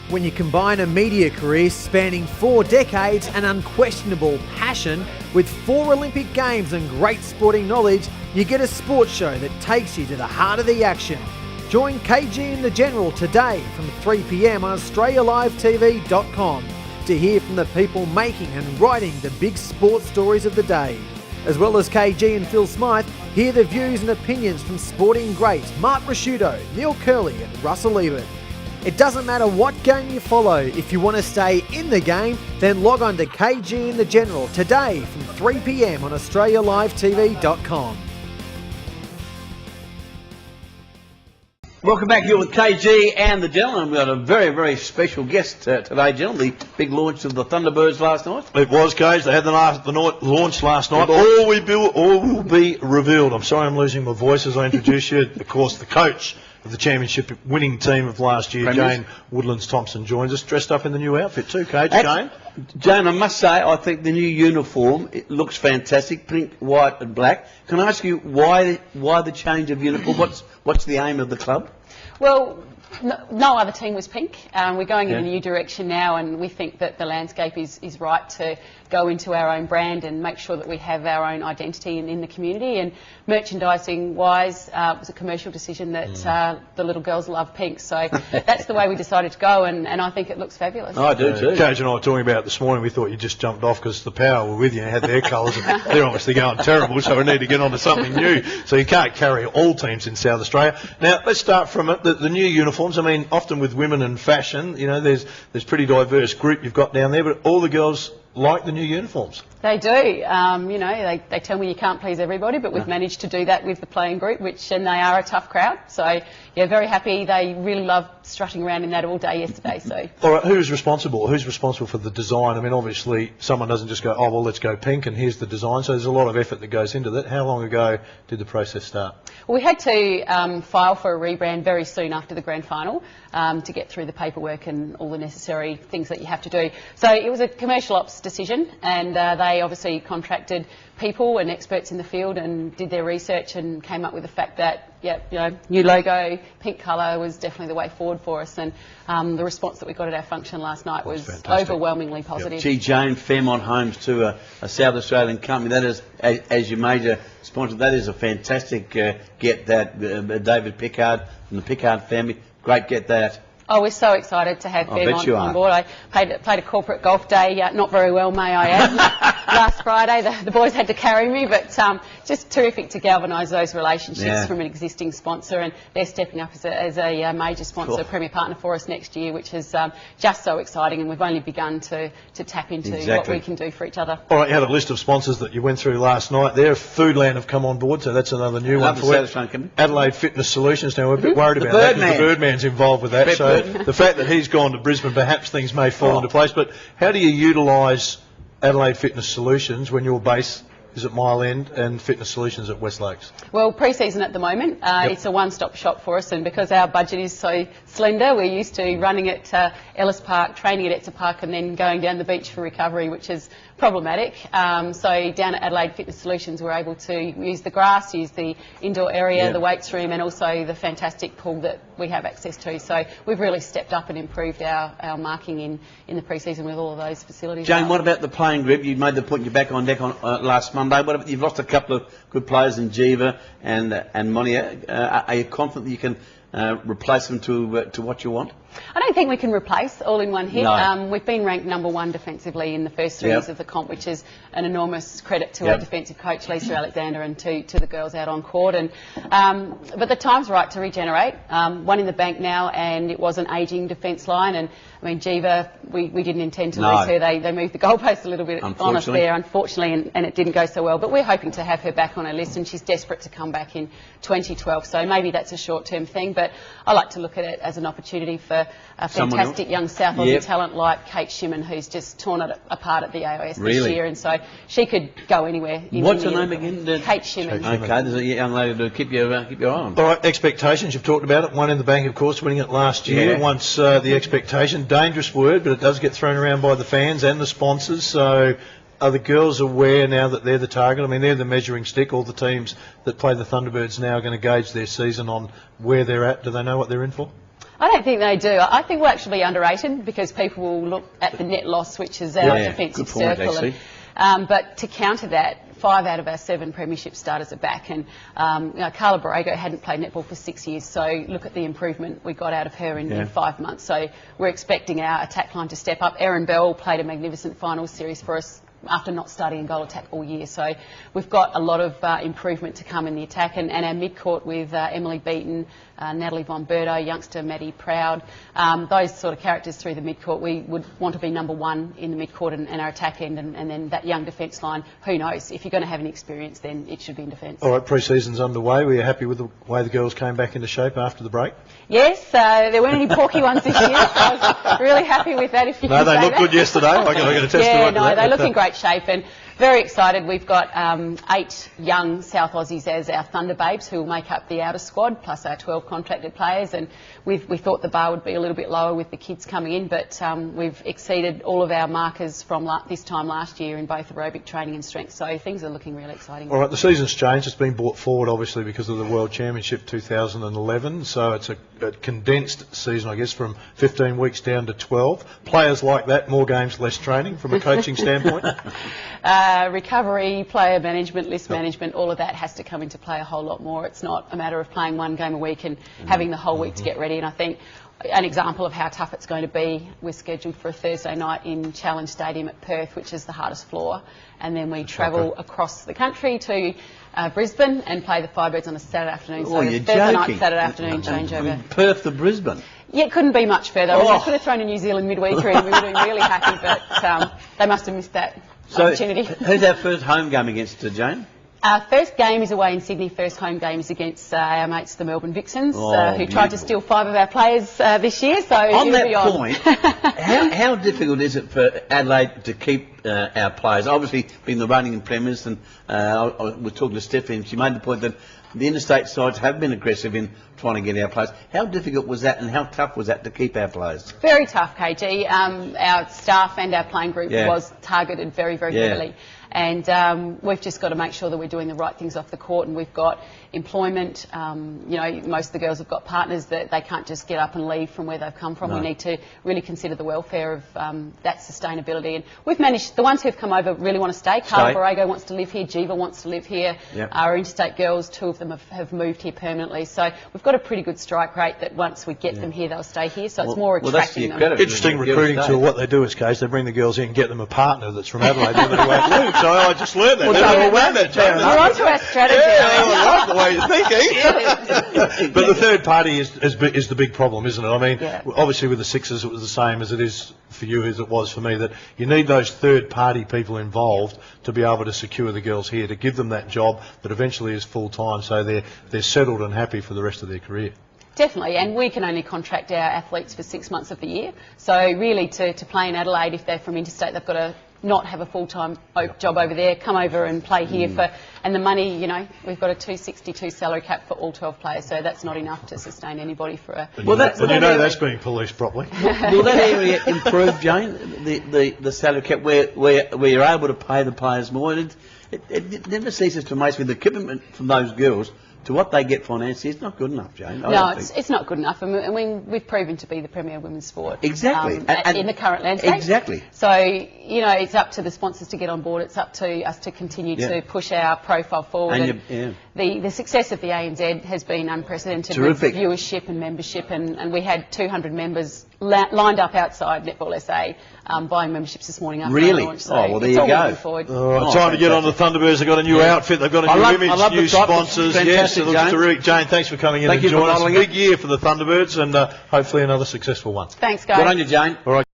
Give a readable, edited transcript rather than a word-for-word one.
When you combine a media career spanning 4 decades and unquestionable passion with 4 Olympic Games and great sporting knowledge, you get a sports show that takes you to the heart of the action. Join KG and the General today from 3 p.m. on Australialivetv.com to hear from the people making and writing the big sports stories of the day. As well as KG and Phil Smythe, hear the views and opinions from sporting greats Mark Rasciuto, Neil Curley and Russell Ebert. It doesn't matter what game you follow, if you want to stay in the game, then log on to KG and the General today from 3 p.m. on Australialivetv.com. Welcome back here with KG and the Gentleman. We've got a very, very special guest today, Gentleman. The big launch of the Thunderbirds last night. It was, Cage. They had the launch last night. All will be revealed. I'm sorry I'm losing my voice as I introduce you. Of course, the coach of the championship winning team of last year, Jane Woodlands-Thompson, joins us, dressed up in the new outfit too, Cage. Jane, I must say, I think the new uniform, it looks fantastic, pink, white and black. Can I ask you why the change of uniform? What's the aim of the club? Well, no other team was pink. We're going in a new direction now, and we think that the landscape is right to go into our own brand and make sure that we have our own identity in the community. And merchandising-wise, it was a commercial decision that the little girls love pink. So that's the way we decided to go, and I think it looks fabulous. I do too. Cage and I were talking about it this morning. We thought you just jumped off because the Power were with you and had their colours. They're obviously going terrible, so we need to get on to something new. So you can't carry all teams in South Australia. Now, let's start from it. The new uniforms, I mean, often with women and fashion, you know, there's pretty diverse group you've got down there, but all the girls like the new uniforms. They do. You know, they tell me you can't please everybody, but we've managed to do that with the playing group, and they are a tough crowd. So, yeah, very happy. They really love strutting around in that all day yesterday. So. All right, who's responsible? Who's responsible for the design? I mean, obviously, someone doesn't just go, oh, well, let's go pink and here's the design. So there's a lot of effort that goes into that. How long ago did the process start? Well, we had to file for a rebrand very soon after the grand final to get through the paperwork and all the necessary things that you have to do. So it was a commercial ops decision, and they obviously contracted people and experts in the field and did their research and came up with the fact that, new logo, pink colour was definitely the way forward for us. And the response that we got at our function last night was overwhelmingly positive. Gee, Jane, Fairmont Homes to a South Australian company, that is, as your major sponsor, that is a fantastic get that. David Pickard from the Pickard family, great get that. Oh, we're so excited to have Fairmont on board. I played a corporate golf day, not very well, may I add, last Friday. The boys had to carry me, but just terrific to galvanise those relationships from an existing sponsor, and they're stepping up as a major sponsor, premier partner for us next year, which is just so exciting, and we've only begun to tap into what we can do for each other. All right, you had a list of sponsors that you went through last night there. Foodland have come on board, so that's another new one for you. Adelaide Fitness Solutions, now we're a bit worried about that because the Birdman's involved with that, so the fact that he's gone to Brisbane, perhaps things may fall into place. But how do you utilise Adelaide Fitness Solutions when your base is at Mile End and Fitness Solutions at West Lakes? Well, pre-season at the moment, it's a one-stop shop for us, and because our budget is so slender, we're used to running at Ellis Park, training at Etzer Park, and then going down the beach for recovery, which is problematic. So down at Adelaide Fitness Solutions, we're able to use the grass, use the indoor area, the weights room, and also the fantastic pool that we have access to. So we've really stepped up and improved our marking in the pre-season with all of those facilities. Jane, what about the playing group? You made the point you're back on deck on last Monday. What about, you've lost a couple of good players in Jiva and Monia. Are you confident that you can replace them to what you want? I don't think we can replace all in one hit. No. We've been ranked #1 defensively in the first 3 years of the comp, which is an enormous credit to our defensive coach, Lisa Alexander, and to the girls out on court. And but the time's right to regenerate. One in the bank now, and it was an ageing defence line. And I mean, Jiva, we didn't intend to lose her. They moved the goalpost a little bit on us there, unfortunately, and it didn't go so well. But we're hoping to have her back on our list, and she's desperate to come back in 2012. So maybe that's a short-term thing, but I like to look at it as an opportunity for a fantastic young South Aussie talent like Kate Shimon, who's just torn it apart at the AIS this year, and so she could go anywhere. What's her name again? Kate Shimon. Okay, there's a young lady to keep your eye on. All right, expectations, you've talked about it. One in the bank, of course, winning it last year. Once the expectation, dangerous word, but it does get thrown around by the fans and the sponsors, so are the girls aware now that they're the target? I mean, they're the measuring stick. All the teams that play the Thunderbirds now are going to gauge their season on where they're at. Do they know what they're in for? I don't think they do. I think we're actually underrated because people will look at the net loss, which is our defensive circle. But to counter that, 5 out of our 7 premiership starters are back, and Carla Borrego hadn't played netball for 6 years, so look at the improvement we got out of her in 5 months. So we're expecting our attack line to step up. Erin Bell played a magnificent finals series for us after not starting in goal attack all year. So we've got a lot of improvement to come in the attack, and our mid-court with Emily Beaton, Natalie Von Berto, youngster Maddie Proud, those sort of characters through the mid-court. We would want to be number 1 in the mid-court and our attack end, and then that young defence line, who knows? If you're going to have any experience, then it should be in defence. All right, pre-season's underway. Were you happy with the way the girls came back into shape after the break? Yes, there weren't any porky ones this year, so I was really happy with that. If you no, they looked good yesterday. I got to testify to that. Yeah, no, they look in great shape, and very excited. We've got 8 young South Aussies as our Thunderbirds who will make up the outer squad, plus our 12 contracted players, and we thought the bar would be a little bit lower with the kids coming in, but we've exceeded all of our markers from this time last year in both aerobic training and strength, so things are looking really exciting. All right, the season's changed. It's been brought forward, obviously, because of the World Championship 2011, so it's a condensed season, I guess, from 15 weeks down to 12. Players like that, more games, less training from a coaching standpoint? Recovery, player management, list management, all of that has to come into play a whole lot more. It's not a matter of playing 1 game a week and having the whole week to get ready. And I think an example of how tough it's going to be, we're scheduled for a Thursday night in Challenge Stadium at Perth, which is the hardest floor. And then we travel across the country to Brisbane and play the Firebirds on a Saturday afternoon. Oh, you're Thursday joking. night, Saturday afternoon changeover. Perth to Brisbane? Yeah, it couldn't be much further. I mean, we could have thrown a New Zealand midweeker in. We would have been really happy, but they must have missed that opportunity. Who's our first home game against, Jane? Our first game is away in Sydney. First home game is against our mates, the Melbourne Vixens, who tried to steal 5 of our players this year. So on that point, how difficult is it for Adelaide to keep our players? Obviously, being the reigning premiers, and we're talking to Stephanie, and she made the point that the interstate sides have been aggressive in trying to get our players. How difficult was that, and how tough was that to keep our players? Very tough, KG. Our staff and our playing group was targeted very, very heavily. And we've just got to make sure that we're doing the right things off the court, and we've got employment. You know, most of the girls have got partners that they can't just get up and leave from where they've come from. We need to really consider the welfare of that sustainability. And we've managed, the ones who've come over really want to stay. Carla Borrego wants to live here, Jiva wants to live here. Our interstate girls, 2 of them have moved here permanently. So we've got a pretty good strike rate that once we get them here, they'll stay here. So it's more attracting them. Interesting recruiting tool. What they do is, Case, they bring the girls in, get them a partner that's from Adelaide, and they won't leave. So I just learned that. We're on to our strategy. I like the way you're thinking. But the third party is the big problem, isn't it? I mean, obviously with the Sixers it was the same as it is for you, as it was for me, that you need those third party people involved to be able to secure the girls here, to give them that job that eventually is full time, so they're settled and happy for the rest of their career. Definitely, and we can only contract our athletes for 6 months of the year. So really to play in Adelaide, if they're from interstate, they've got to not have a full-time job over there, come over and play here and the money, you know, we've got a 262 salary cap for all 12 players, so that's not enough to sustain anybody for a... Well, that's being policed properly. Will that area improve, Jane, the salary cap, where you're able to pay the players more? It never ceases to amaze me, the commitment from those girls to what they get financially is not good enough, Jane. No, it's not good enough. I mean, we've proven to be the premier women's sport. Exactly. In the current landscape. Exactly. So, you know, it's up to the sponsors to get on board. It's up to us to continue to push our profile forward. And the success of the ANZ has been unprecedented. Terrific. With viewership and membership, and we had 200 members lined up outside Netball SA buying memberships this morning after really? launch. So well, there you go. Time to get on the Thunderbirds. They've got a new outfit. They've got a new image, new sponsors. Yes, it looks terrific. Jane, thanks for coming in and joining us. Big year for the Thunderbirds, and hopefully another successful one. Thanks, guys. Good on you, Jane. All right.